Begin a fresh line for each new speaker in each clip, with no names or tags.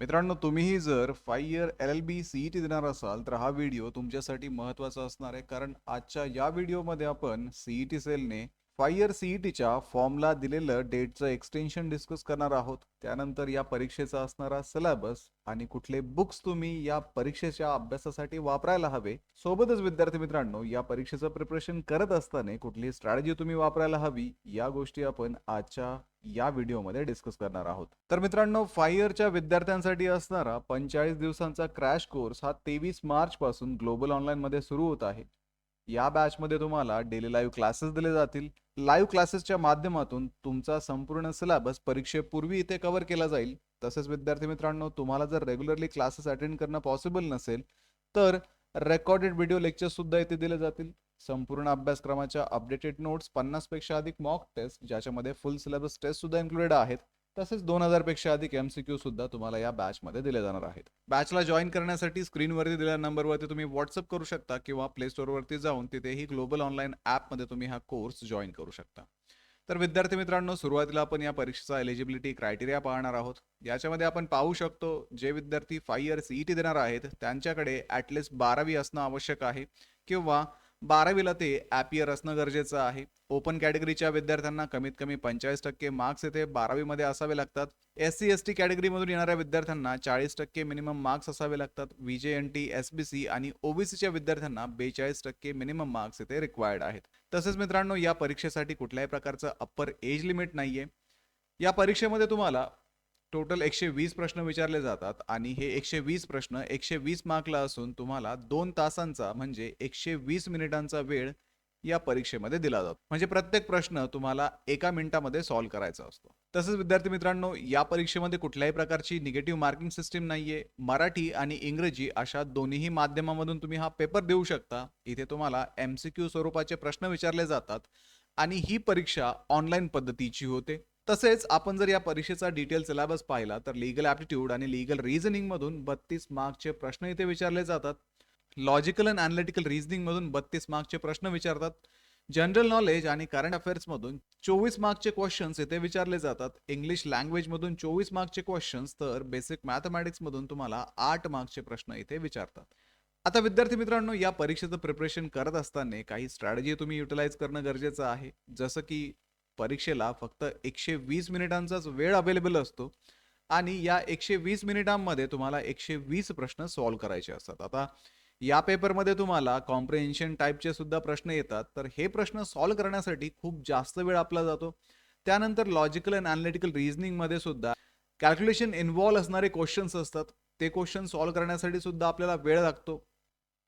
मित्रांनो, तुम्हीही जर 5 इयर LLB CET देणार असाल तर हा व्हिडिओ तुमच्यासाठी महत्त्वाचा असणार आहे. कारण आजच्या या व्हिडिओमध्ये आपण CET सेलने 5 इयर CETच्या फॉर्मला दिलेलं डेटचं एक्सटेन्शन डिस्कस करणार आहोत. त्यानंतर या परीक्षेचा असणारा सिलेबस आणि कुठले बुक्स तुम्ही या परीक्षेच्या अभ्यासासाठी वापरायला हवे. सोबतच विद्यार्थी मित्रांनो, या परीक्षेचं प्रिपरेशन करत असताना कुठली स्ट्रॅटेजी तुम्ही वापरायला हवी, या गोष्टी आपण आजच्या या व्हिडिओमध्ये डिस्कस करणार आहोत. तर मित्रांनो, 5 इयरच्या विद्यार्थ्यांसाठी असणारा 45 दिवसांचा क्रॅश कोर्स हा 23 मार्च पासून ग्लोबल ऑनलाईन मध्ये सुरू होत आहे. या बॅच मध्ये तुम्हाला डेली लाईव्ह क्लासेस दिले जातील. लाईव्ह क्लासेसच्या माध्यमातून तुमचा संपूर्ण सिलेबस परीक्षेपूर्वी इथे कव्हर केला जाईल. तसेच विद्यार्थी मित्रांनो, तुम्हाला जर रेग्युलरली क्लासेस अटेंड करणं पॉसिबल नसेल तर रेकॉर्डेड व्हिडिओ लेक्चर्स सुद्धा इथे दिले जातील. संपूर्ण अभ्यासक्रमाच्या अपडेटेड नोट्स, 50 पेक्षा अधिक मॉक टेस्ट ज्याच्यामध्ये फुल सिलेबस टेस्ट सुद्धा इन्क्लुडेड आहेत. तसेच 2000 पेक्षा अधिक MCQ सुद्धा तुम्हाला या बॅच मध्ये दिले जाणार आहेत. बॅचला जॉईन करण्यासाठी स्क्रीनवरती दिलेल्या नंबरवरती तुम्ही व्हॉट्सअप करू शकता किंवा प्ले स्टोअरवरती जाऊन तिथेही ग्लोबल ऑनलाईन ॲपमध्ये तुम्ही हा कोर्स जॉईन करू शकता. तर विद्यार्थी मित्रांनो, सुरुवातीला आपण या परीक्षेचा एलिजिबिलिटी क्रायटेरिया पाहणार आहोत. याच्यामध्ये आपण पाहू शकतो, जे विद्यार्थी 5 इयर CET देणार आहेत त्यांच्याकडे ॲटलिस्ट 12वी असणं आवश्यक आहे किंवा 12वीला ते ॲप इयर असणं गरजेचं आहे. ओपन कॅटेगरीच्या विद्यार्थ्यांना कमीत कमी 45% मार्क्स येथे 12वीमध्ये असावे लागतात. SC ST कॅटेगरीमधून येणाऱ्या विद्यार्थ्यांना 40% मिनिमम मार्क्स असावे लागतात. VJNT SBC आणि OBCच्या विद्यार्थ्यांना 42% मिनिमम मार्क्स येथे रिक्वायर्ड आहेत. तसेच मित्रांनो, या परीक्षेसाठी कुठल्याही प्रकारचं अप्पर एज लिमिट नाहीये. या परीक्षेमध्ये तुम्हाला टोटल 120 प्रश्न विचारले जातात आणि हे 120 प्रश्न 120 मार्कला असून तुम्हाला 2 तासांचा म्हणजे 120 मिनिटांचा वेळ या परीक्षेमध्ये दिला जातो. म्हणजे प्रत्येक प्रश्न तुम्हाला 1 मिनिटामध्ये सॉल्व्ह करायचा असतो. तसेच विद्यार्थी मित्रांनो, या परीक्षेमध्ये कुठल्याही प्रकारची निगेटिव्ह मार्किंग सिस्टीम नाहीये. मराठी आणि इंग्रजी अशा दोन्ही माध्यमामधून तुम्ही हा पेपर देऊ शकता. इथे तुम्हाला MCQ स्वरूपाचे प्रश्न विचारले जातात आणि ही परीक्षा ऑनलाईन पद्धतीची होते. तसेच आपण जर या परीक्षेचा डिटेल सिलेबस पाहिला तर लीगल ॲप्टिट्यूड आणि लीगल रिझनिंग मधून 32 मार्कचे प्रश्न इथे विचारले जातात. लॉजिकल अँड अनालिटिकल रिझनिंग मधून 32 मार्कचे प्रश्न विचारतात. जनरल नॉलेज आणि करंट अफेअर्स मधून 24 मार्कचे क्वेश्चन्स इथे विचारले जातात. इंग्लिश लँग्वेज मधून 24 मार्कचे क्वेश्चन्स, तर बेसिक मॅथमॅटिक्स मधून तुम्हाला 8 मार्कचे प्रश्न इथे विचारतात. आता विद्यार्थी मित्रांनो, या परीक्षेचं प्रिपरेशन करत असताना काही स्ट्रॅटेजी तुम्ही युटिलाइज करणं गरजेचं आहे. जसं की परीक्षेला फक्त 120 मिनिटांचाच वेळ अवेलेबल असतो आणि या 120 मिनिटांमध्ये तुम्हाला 120 प्रश्न सॉल्व्ह करायचे असतात. आता या पेपरमध्ये तुम्हाला कॉम्प्रिहेन्शन टाईपचे सुद्धा प्रश्न येतात, तर हे प्रश्न सॉल्व्ह करण्यासाठी खूप जास्त वेळ आपला जातो. त्यानंतर लॉजिकल अँड अनालिटिकल रिझनिंग मध्ये सुद्धा कॅल्क्युलेशन इन्व्हॉल्व असणारे क्वेश्चन्स असतात. ते क्वेश्चन सॉल्व्ह करण्यासाठी सुद्धा आपल्याला वेळ लागतो.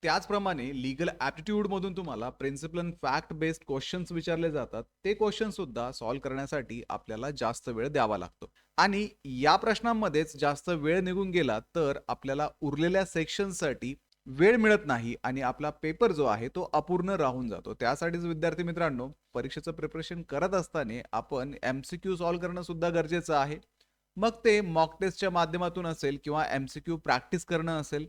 त्याचप्रमाणे लीगल ॲप्टिट्यूड मधून तुम्हाला principle and fact based questions विचारले जातात. ते क्वेश्चन सुद्धा सॉल्व्ह करण्यासाठी आपल्याला जास्त वेळ द्यावा लागतो आणि या प्रश्नांमध्येच जास्त वेळ निघून गेला तर आपल्याला उरलेल्या सेक्शनसाठी वेळ मिळत नाही आणि आपला पेपर जो आहे तो अपूर्ण राहून जातो. त्यासाठीच विद्यार्थी मित्रांनो, परीक्षेचं प्रिपरेशन करत असताना आपण MCQ सॉल्व्ह करणं सुद्धा गरजेचं आहे. मग ते मॉक टेस्टच्या माध्यमातून असेल किंवा MCQ प्रॅक्टिस करणं असेल.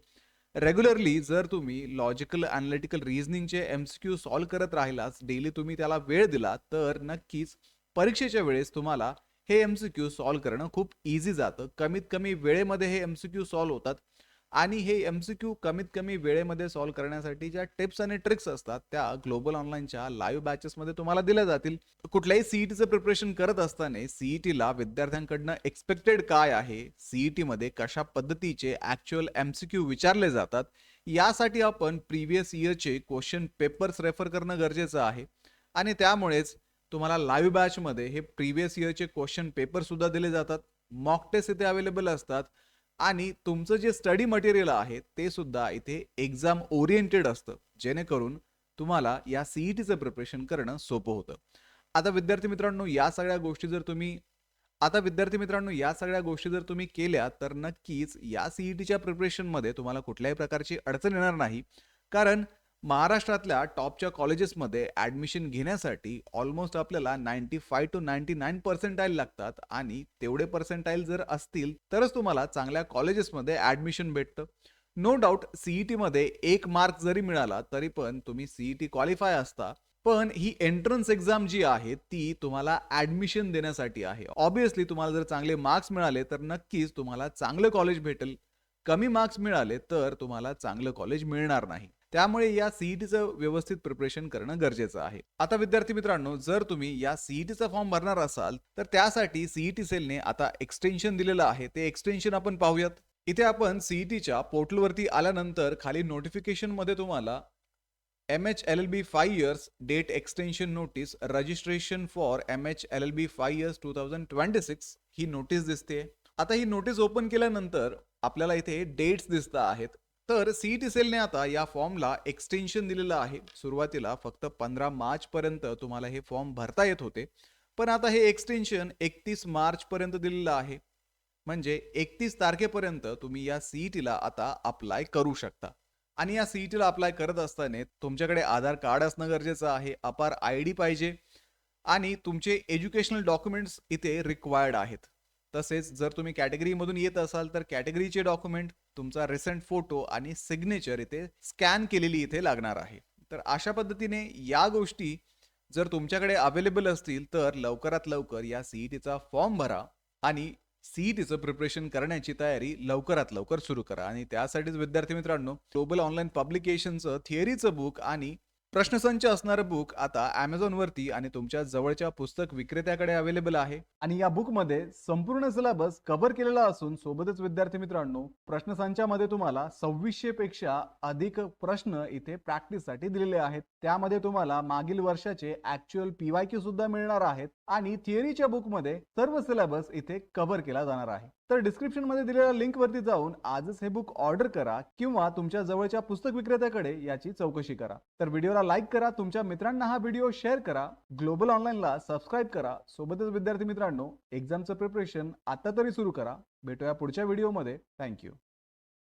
रेग्युलरली जर तुम्ही लॉजिकल अनालिटिकल रिझनिंगचे MCQ सॉल्व्ह करत राहिलाच, डेली तुम्ही त्याला वेळ दिला, तर नक्कीच परीक्षेच्या वेळेस तुम्हाला हे MCQ सॉल्व्ह करणं खूप इझी जातं. कमीत कमी वेळेमध्ये हे MCQ सॉल्व्ह होतात आणि हे MCQ कमीत कमी वेळेमध्ये सॉल्व्ह करण्यासाठी ज्या टिप्स आणि ट्रिक्स असतात त्या ग्लोबल ऑनलाईनच्या लाईव्ह बॅचेसमध्ये तुम्हाला दिल्या जातील. कुठल्याही CETचं प्रिपरेशन करत असताना CETला विद्यार्थ्यांकडनं एक्सपेक्टेड काय आहे, CETमध्ये कशा पद्धतीचे ॲक्च्युअल MCQ विचारले जातात, यासाठी आपण प्रिव्हियस इयरचे क्वेश्चन पेपर्स रेफर करणं गरजेचं आहे आणि त्यामुळेच तुम्हाला लाईव्ह बॅचमध्ये हे प्रिव्हियस इयरचे क्वेश्चन पेपर सुद्धा दिले जातात. मॉक टेस्ट इथे अवेलेबल असतात आणि तुमचं जे स्टडी मटेरियल आहे ते सुद्धा इथे एक्झाम ओरिएंटेड असतं, जेणेकरून तुम्हाला या CETचं प्रिपरेशन करणं सोपं होतं. आता विद्यार्थी मित्रांनो, या सगळ्या गोष्टी जर तुम्ही केल्या तर नक्कीच या CETच्या प्रिपरेशनमध्ये तुम्हाला कुठल्याही प्रकारची अडचण येणार नाही. कारण महाराष्ट्रातल्या टॉपच्या कॉलेजेसमध्ये ॲडमिशन घेण्यासाठी ऑलमोस्ट आपल्याला 95 to 99 पर्सेंटाईल लागतात आणि तेवढे पर्सेंटाईल जर असतील तरच तुम्हाला चांगल्या कॉलेजेसमध्ये ॲडमिशन भेटतं. नो डाऊट CETमध्ये 1 मार्क जरी मिळाला तरी पण तुम्ही CET क्वालिफाय असता. पण ही एंट्रन्स एक्झाम जी आहे ती तुम्हाला ॲडमिशन देण्यासाठी आहे. ऑब्व्हियसली तुम्हाला जर चांगले मार्क्स मिळाले तर नक्कीच तुम्हाला चांगलं कॉलेज भेटेल. कमी मार्क्स मिळाले तर तुम्हाला चांगलं कॉलेज मिळणार नाही. त्यामुळे या सीईटीचं व्यवस्थित प्रिपरेशन करणं गरजेचं आहे. आता विद्यार्थी मित्रांनो, जर तुम्ही या सीईटीचा फॉर्म भरणार असाल तर त्यासाठी सीईटी सेलने आता एक्सटेन्शन दिलेलं आहे. ते एक्सटेन्शन आपण पाहूयात. इथे आपण सीईटीच्या पोर्टलवरती आल्यानंतर खाली नोटिफिकेशनमध्ये तुम्हाला MHLLB 5 years date extension notice registration for MHLLB 5 years 2026 he notice दिसते. आता ही नोटीस ओपन केल्यानंतर आपल्याला इथे डेट्स दिसत आहेत. तर सीईटी सेलने आता या फॉर्मला एक्सटेन्शन दिलेलं आहे. सुरुवातीला फक्त 15 मार्च पर्यंत तुम्हाला हे फॉर्म भरता येत होते. पण आता हे एक्सटेन्शन 31 मार्च पर्यंत दिलेलं आहे. म्हणजे 31 तारखेपर्यंत तुम्ही या सीईटीला आता अप्लाय करू शकता. आणि या सीईटीला अप्लाय करत असताना तुमच्याकडे आधार कार्ड असणं गरजेचं आहे, अपार आयडी पाहिजे आणि तुमचे एज्युकेशनल डॉक्युमेंट्स इथे रिक्वायर्ड आहेत. तसेच जर तुम्ही कॅटेगरीमधून येत असाल तर कॅटेगरीचे डॉक्युमेंट, तुमचा रिसेंट फोटो आणि सिग्नेचर इथे स्कॅन केलेली इथे लागणार आहे. तर अशा पद्धतीने या गोष्टी जर तुमच्याकडे अवेलेबल असतील तर लवकरात लवकर या सीईटीचा फॉर्म भरा आणि सीईटीचं प्रिपरेशन करण्याची तयारी लवकरात लवकर सुरू करा. आणि त्यासाठीच विद्यार्थी मित्रांनो, ग्लोबल ऑनलाईन पब्लिकेशनचं थिअरीचं बुक आणि प्रश्नसंच असणारं बुक आता Amazon वरती आणि तुमच्या जवळच्या पुस्तक विक्रेत्याकडे अवेलेबल आहे. आणि या बुकमध्ये संपूर्ण सिलेबस कव्हर केलेला असून सोबतच विद्यार्थी मित्रांनो, प्रश्नसंचामध्ये तुम्हाला 2600 पेक्षा अधिक प्रश्न इथे प्रॅक्टिससाठी दिलेले आहेत. त्यामध्ये तुम्हाला मागील वर्षाचे ऍक्च्युअल PYQ सुद्धा मिळणार आहेत आणि थिअरीच्या बुकमध्ये सर्व सिलेबस इथे कव्हर केला जाणार आहे. तर डिस्क्रिप्शन मध्ये दिलेल्या लिंक वरती जाऊन आजच हे बुक ऑर्डर करा किंवा तुमच्या जवळच्या पुस्तक विक्रेत्याकडे याची चौकशी करा. तर व्हिडिओला लाईक करा, तुमच्या मित्रांना हा व्हिडिओ शेअर करा, ग्लोबल ऑनलाईनला सबस्क्राईब करा. सोबतच विद्यार्थी मित्रांनो, एक्झामचं प्रिपरेशन आता तरी सुरू करा. भेटूया पुढच्या व्हिडिओमध्ये. थँक्यू.